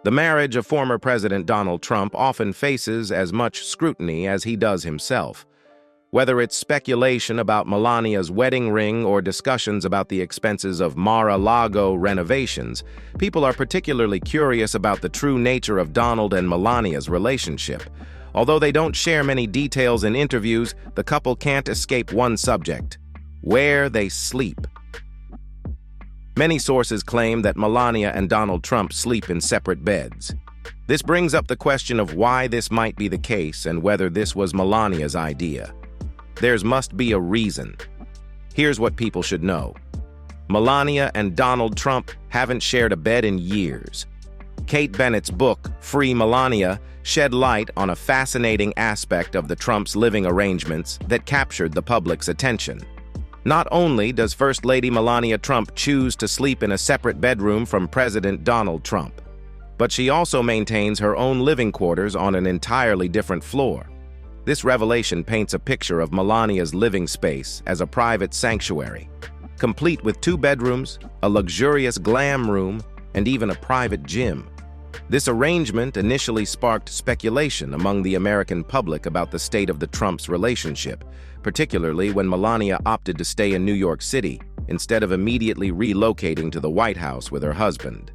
The marriage of former President Donald Trump often faces as much scrutiny as he does himself. Whether it's speculation about Melania's wedding ring or discussions about the expenses of Mar-A-Lago renovations, people are particularly curious about the true nature of Donald and Melania's relationship. Although they don't share many details in interviews, the couple can't escape one subject: where they sleep. Many sources claim that Melania and Donald Trump sleep in separate beds. This brings up the question of why this might be the case and whether this was Melania's idea. There must be a reason. Here's what people should know. Melania and Donald Trump haven't shared a bed in years. Kate Bennett's book, Free Melania, shed light on a fascinating aspect of the Trumps' living arrangements that captured the public's attention. Not only does First Lady Melania Trump choose to sleep in a separate bedroom from President Donald Trump, but she also maintains her own living quarters on an entirely different floor. This revelation paints a picture of Melania's living space as a private sanctuary, complete with 2 bedrooms, a luxurious glam room, and even a private gym. This arrangement initially sparked speculation among the American public about the state of the Trumps' relationship, particularly when Melania opted to stay in New York City instead of immediately relocating to the White House with her husband.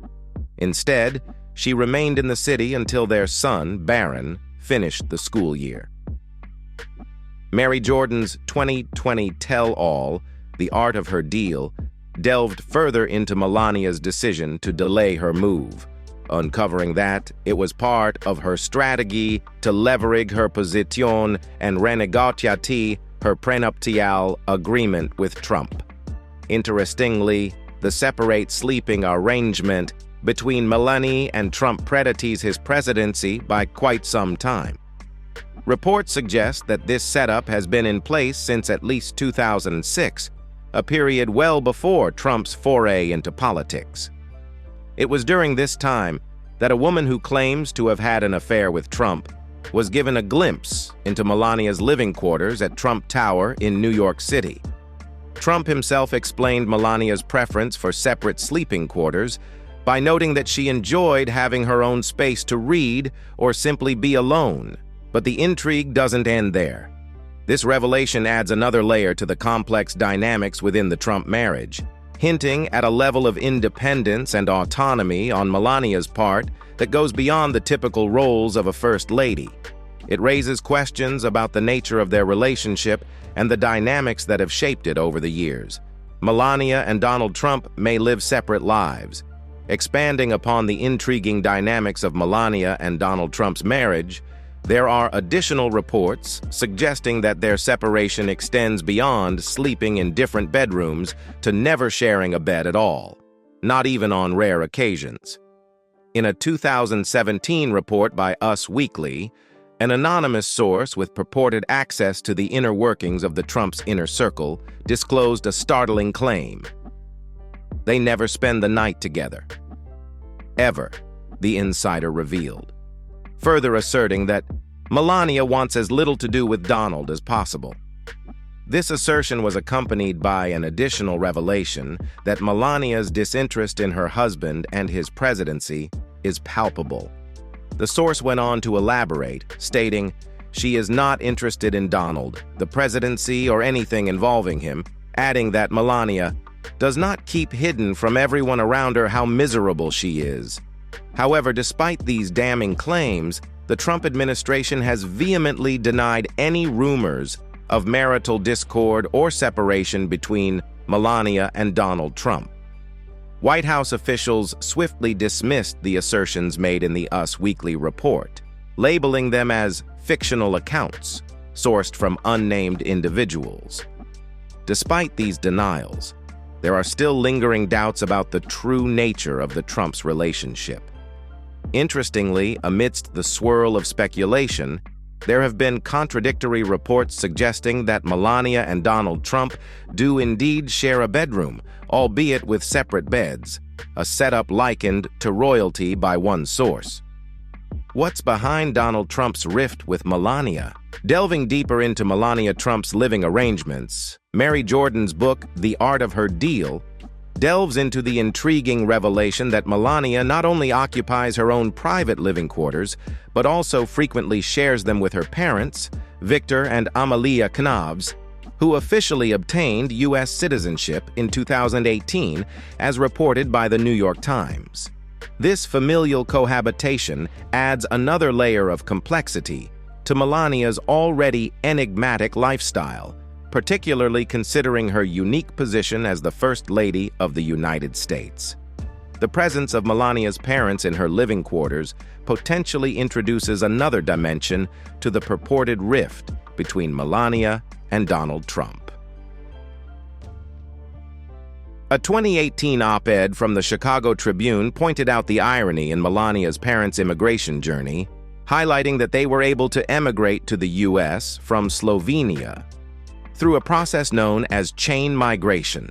Instead, she remained in the city until their son, Barron, finished the school year. Mary Jordan's 2020 tell-all, The Art of Her Deal, delved further into Melania's decision to delay her move, uncovering that it was part of her strategy to leverage her position and renegotiate her prenuptial agreement with Trump. Interestingly, the separate sleeping arrangement between Melania and Trump predates his presidency by quite some time. Reports suggest that this setup has been in place since at least 2006, a period well before Trump's foray into politics. It was during this time that a woman who claims to have had an affair with Trump was given a glimpse into Melania's living quarters at Trump Tower in New York City. Trump himself explained Melania's preference for separate sleeping quarters by noting that she enjoyed having her own space to read or simply be alone. But the intrigue doesn't end there. This revelation adds another layer to the complex dynamics within the Trump marriage, hinting at a level of independence and autonomy on Melania's part that goes beyond the typical roles of a first lady. It raises questions about the nature of their relationship and the dynamics that have shaped it over the years. Melania and Donald Trump may live separate lives. Expanding upon the intriguing dynamics of Melania and Donald Trump's marriage, there are additional reports suggesting that their separation extends beyond sleeping in different bedrooms to never sharing a bed at all, not even on rare occasions. In a 2017 report by Us Weekly, an anonymous source with purported access to the inner workings of the Trumps' inner circle disclosed a startling claim. They never spend the night together. Ever, the insider revealed, further asserting that Melania wants as little to do with Donald as possible. This assertion was accompanied by an additional revelation that Melania's disinterest in her husband and his presidency is palpable. The source went on to elaborate, stating, "She is not interested in Donald, the presidency, or anything involving him," adding that Melania does not keep hidden from everyone around her how miserable she is. However, despite these damning claims, the Trump administration has vehemently denied any rumors of marital discord or separation between Melania and Donald Trump. White House officials swiftly dismissed the assertions made in the Us Weekly report, labeling them as fictional accounts sourced from unnamed individuals. Despite these denials, there are still lingering doubts about the true nature of the Trumps' relationship. Interestingly, amidst the swirl of speculation, there have been contradictory reports suggesting that Melania and Donald Trump do indeed share a bedroom, albeit with separate beds, a setup likened to royalty by one source. What's behind Donald Trump's rift with Melania? Delving deeper into Melania Trump's living arrangements, Mary Jordan's book, The Art of Her Deal, delves into the intriguing revelation that Melania not only occupies her own private living quarters, but also frequently shares them with her parents, Victor and Amalia Knobs, who officially obtained U.S. citizenship in 2018, as reported by the New York Times. This familial cohabitation adds another layer of complexity to Melania's already enigmatic lifestyle, particularly considering her unique position as the First Lady of the United States. The presence of Melania's parents in her living quarters potentially introduces another dimension to the purported rift between Melania and Donald Trump. A 2018 op-ed from the Chicago Tribune pointed out the irony in Melania's parents' immigration journey, highlighting that they were able to emigrate to the U.S. from Slovenia through a process known as chain migration.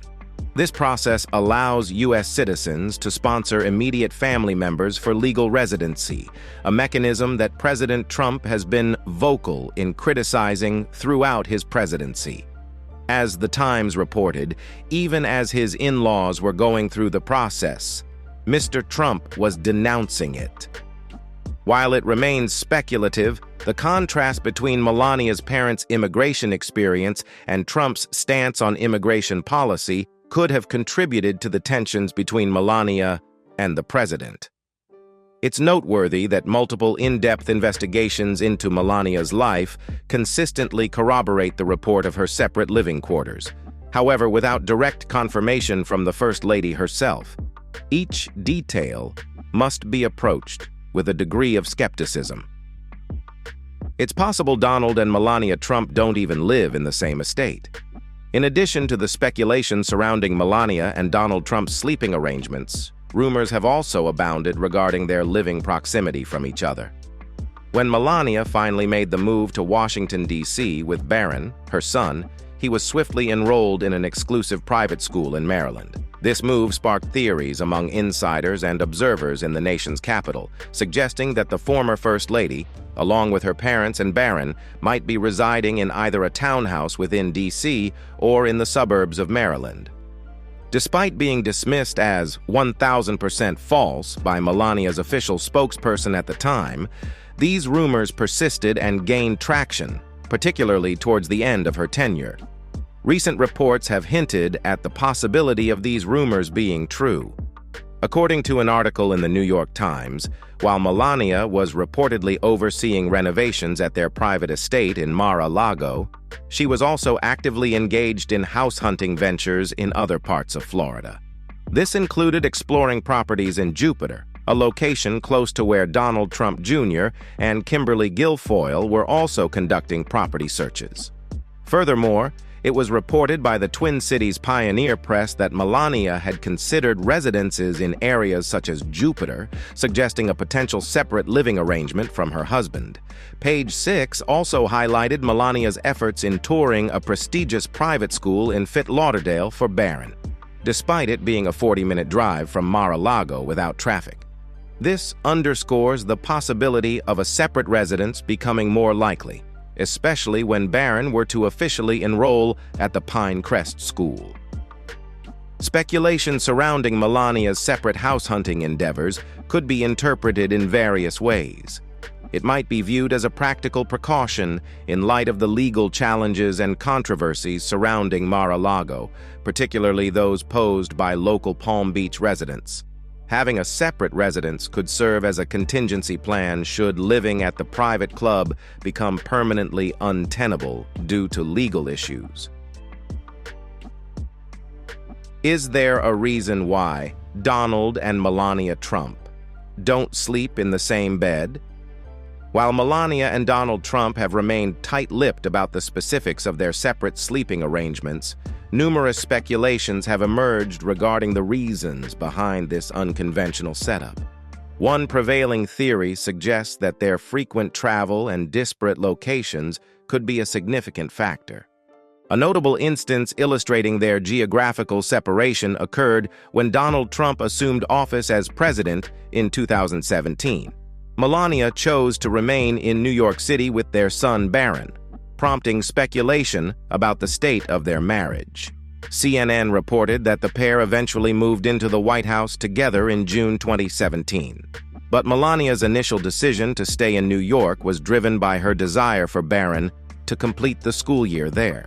This process allows U.S. citizens to sponsor immediate family members for legal residency, a mechanism that President Trump has been vocal in criticizing throughout his presidency. As the Times reported, even as his in-laws were going through the process, Mr. Trump was denouncing it. While it remains speculative, the contrast between Melania's parents' immigration experience and Trump's stance on immigration policy could have contributed to the tensions between Melania and the president. It's noteworthy that multiple in-depth investigations into Melania's life consistently corroborate the report of her separate living quarters, however, without direct confirmation from the First Lady herself. Each detail must be approached with a degree of skepticism. It's possible Donald and Melania Trump don't even live in the same estate. In addition to the speculation surrounding Melania and Donald Trump's sleeping arrangements, rumors have also abounded regarding their living proximity from each other. When Melania finally made the move to Washington, D.C. with Barron, her son, he was swiftly enrolled in an exclusive private school in Maryland. This move sparked theories among insiders and observers in the nation's capital, suggesting that the former First Lady, along with her parents and Barron, might be residing in either a townhouse within D.C. or in the suburbs of Maryland. Despite being dismissed as 1,000% false by Melania's official spokesperson at the time, these rumors persisted and gained traction, particularly towards the end of her tenure. Recent reports have hinted at the possibility of these rumors being true. According to an article in the New York Times, while Melania was reportedly overseeing renovations at their private estate in Mar-A-Lago, she was also actively engaged in house hunting ventures in other parts of Florida. This included exploring properties in Jupiter, a location close to where Donald Trump Jr. and Kimberly Guilfoyle were also conducting property searches. Furthermore, it was reported by the Twin Cities Pioneer Press that Melania had considered residences in areas such as Jupiter, suggesting a potential separate living arrangement from her husband. Page 6 also highlighted Melania's efforts in touring a prestigious private school in Fort Lauderdale for Barron, despite it being a 40-minute drive from Mar-a-Lago without traffic. This underscores the possibility of a separate residence becoming more likely, especially when Barron were to officially enroll at the Pinecrest School. Speculation surrounding Melania's separate house hunting endeavors could be interpreted in various ways. It might be viewed as a practical precaution in light of the legal challenges and controversies surrounding Mar-a-Lago, particularly those posed by local Palm Beach residents. Having a separate residence could serve as a contingency plan should living at the private club become permanently untenable due to legal issues. Is there a reason why Donald and Melania Trump don't sleep in the same bed? While Melania and Donald Trump have remained tight-lipped about the specifics of their separate sleeping arrangements, numerous speculations have emerged regarding the reasons behind this unconventional setup. One prevailing theory suggests that their frequent travel and disparate locations could be a significant factor. A notable instance illustrating their geographical separation occurred when Donald Trump assumed office as president in 2017. Melania chose to remain in New York City with their son Barron, prompting speculation about the state of their marriage. CNN reported that the pair eventually moved into the White House together in June 2017. But Melania's initial decision to stay in New York was driven by her desire for Barron to complete the school year there.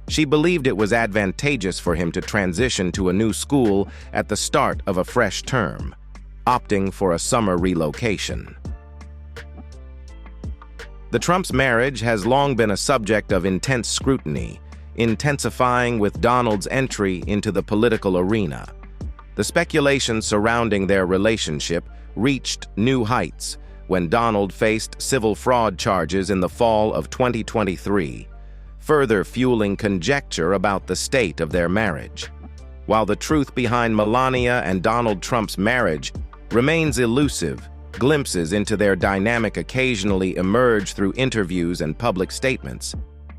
She believed it was advantageous for him to transition to a new school at the start of a fresh term, opting for a summer relocation. The Trumps' marriage has long been a subject of intense scrutiny, intensifying with Donald's entry into the political arena. The speculation surrounding their relationship reached new heights when Donald faced civil fraud charges in the fall of 2023, further fueling conjecture about the state of their marriage. While the truth behind Melania and Donald Trump's marriage remains elusive, glimpses into their dynamic occasionally emerge through interviews and public statements.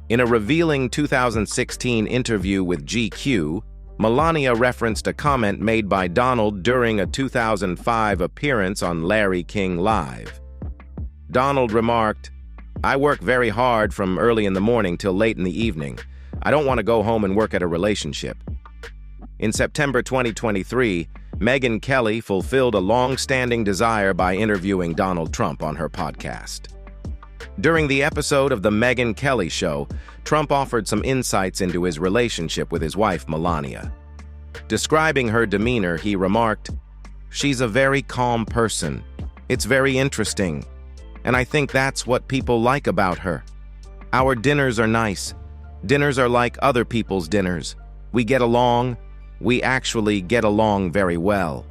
In a revealing 2016 interview with GQ, Melania referenced a comment made by Donald during a 2005 appearance on Larry King Live. Donald remarked, "I work very hard from early in the morning till late in the evening. I don't want to go home and work at a relationship." In September 2023, Megyn Kelly fulfilled a long-standing desire by interviewing Donald Trump on her podcast. During the episode of The Megyn Kelly Show, Trump offered some insights into his relationship with his wife, Melania. Describing her demeanor, he remarked, "She's a very calm person. It's very interesting. And I think that's what people like about her. Our dinners are nice. Dinners are like other people's dinners. We get along. We actually get along very well."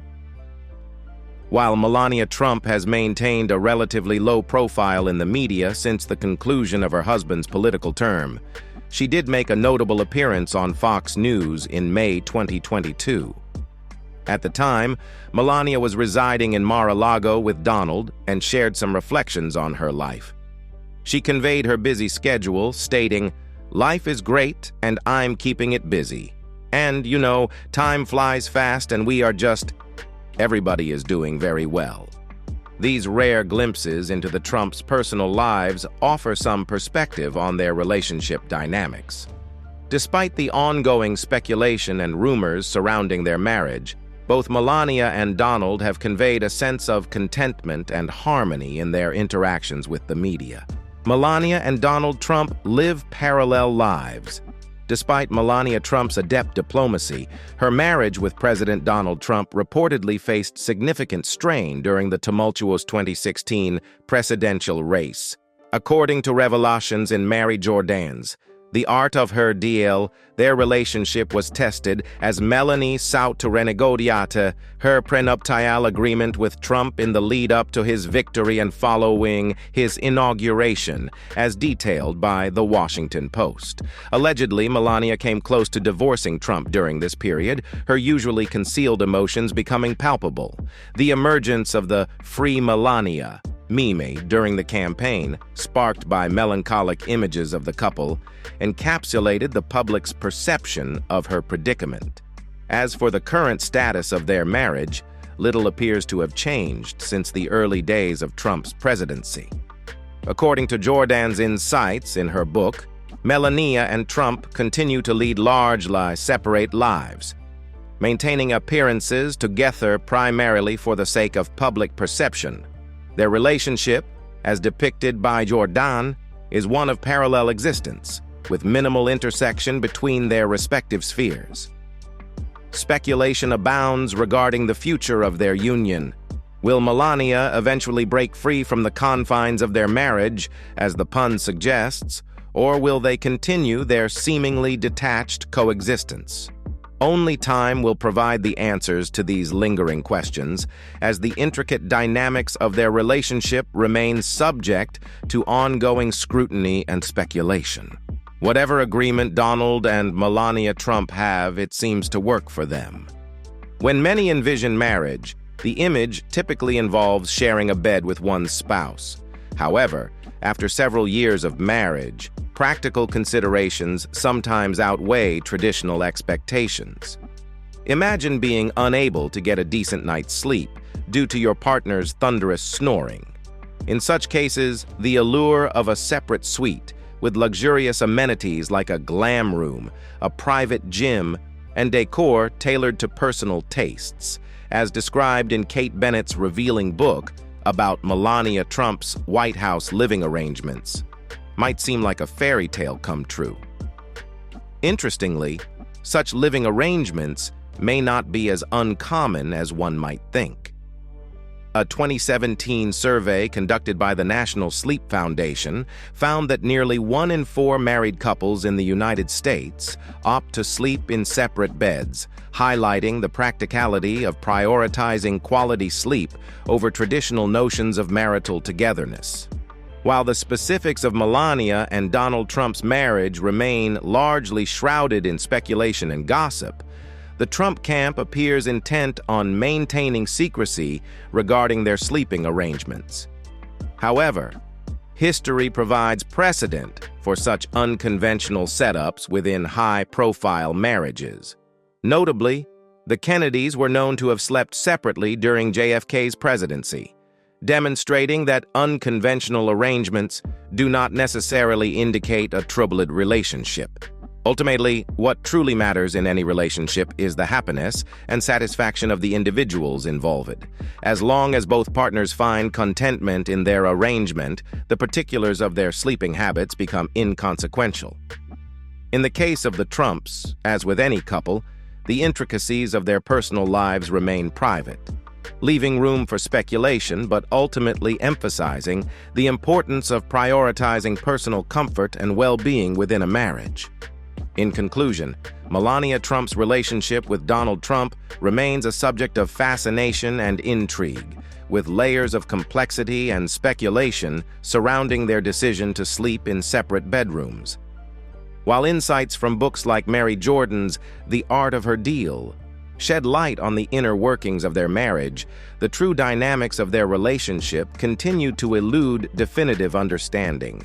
While Melania Trump has maintained a relatively low profile in the media since the conclusion of her husband's political term, she did make a notable appearance on Fox News in May 2022. At the time, Melania was residing in Mar-A-Lago with Donald and shared some reflections on her life. She conveyed her busy schedule, stating, "Life is great and I'm keeping it busy. And, you know, time flies fast and we are just... everybody is doing very well." These rare glimpses into the Trumps' personal lives offer some perspective on their relationship dynamics. Despite the ongoing speculation and rumors surrounding their marriage, both Melania and Donald have conveyed a sense of contentment and harmony in their interactions with the media. Melania and Donald Trump live parallel lives. Despite Melania Trump's adept diplomacy, her marriage with President Donald Trump reportedly faced significant strain during the tumultuous 2016 presidential race. According to revelations in Mary Jordan's The Art of Her Deal, their relationship was tested as Melanie sought to renegociate her prenuptial agreement with Trump in the lead-up to his victory and following his inauguration, as detailed by The Washington Post. Allegedly, Melania came close to divorcing Trump during this period, her usually concealed emotions becoming palpable. The emergence of the Free Melania meme during the campaign, sparked by melancholic images of the couple, encapsulated the public's perception of her predicament. As for the current status of their marriage, little appears to have changed since the early days of Trump's presidency. According to Jordan's insights in her book, Melania and Trump continue to lead largely separate lives, maintaining appearances together primarily for the sake of public perception. Their relationship, as depicted by Jordan, is one of parallel existence, with minimal intersection between their respective spheres. Speculation abounds regarding the future of their union. Will Melania eventually break free from the confines of their marriage, as the pun suggests, or will they continue their seemingly detached coexistence? Only time will provide the answers to these lingering questions, as the intricate dynamics of their relationship remain subject to ongoing scrutiny and speculation. Whatever agreement Donald and Melania Trump have, it seems to work for them. When many envision marriage, the image typically involves sharing a bed with one's spouse. However, after several years of marriage, practical considerations sometimes outweigh traditional expectations. Imagine being unable to get a decent night's sleep due to your partner's thunderous snoring. In such cases, the allure of a separate suite with luxurious amenities like a glam room, a private gym, and decor tailored to personal tastes, as described in Kate Bennett's revealing book about Melania Trump's White House living arrangements. Might seem like a fairy tale come true. Interestingly, such living arrangements may not be as uncommon as one might think. A 2017 survey conducted by the National Sleep Foundation found that nearly 1 in 4 married couples in the United States opt to sleep in separate beds, highlighting the practicality of prioritizing quality sleep over traditional notions of marital togetherness. While the specifics of Melania and Donald Trump's marriage remain largely shrouded in speculation and gossip, the Trump camp appears intent on maintaining secrecy regarding their sleeping arrangements. However, history provides precedent for such unconventional setups within high-profile marriages. Notably, the Kennedys were known to have slept separately during JFK's presidency, demonstrating that unconventional arrangements do not necessarily indicate a troubled relationship. Ultimately, what truly matters in any relationship is the happiness and satisfaction of the individuals involved. As long as both partners find contentment in their arrangement, the particulars of their sleeping habits become inconsequential. In the case of the Trumps, as with any couple, the intricacies of their personal lives remain private, leaving room for speculation but ultimately emphasizing the importance of prioritizing personal comfort and well-being within a marriage. In conclusion, Melania Trump's relationship with Donald Trump remains a subject of fascination and intrigue, with layers of complexity and speculation surrounding their decision to sleep in separate bedrooms. While insights from books like Mary Jordan's The Art of Her Deal shed light on the inner workings of their marriage, the true dynamics of their relationship continue to elude definitive understanding.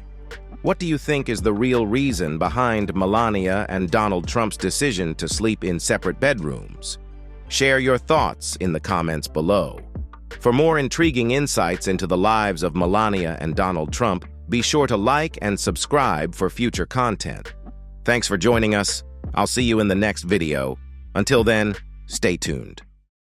What do you think is the real reason behind Melania and Donald Trump's decision to sleep in separate bedrooms? Share your thoughts in the comments below. For more intriguing insights into the lives of Melania and Donald Trump, be sure to like and subscribe for future content. Thanks for joining us. I'll see you in the next video. Until then, stay tuned.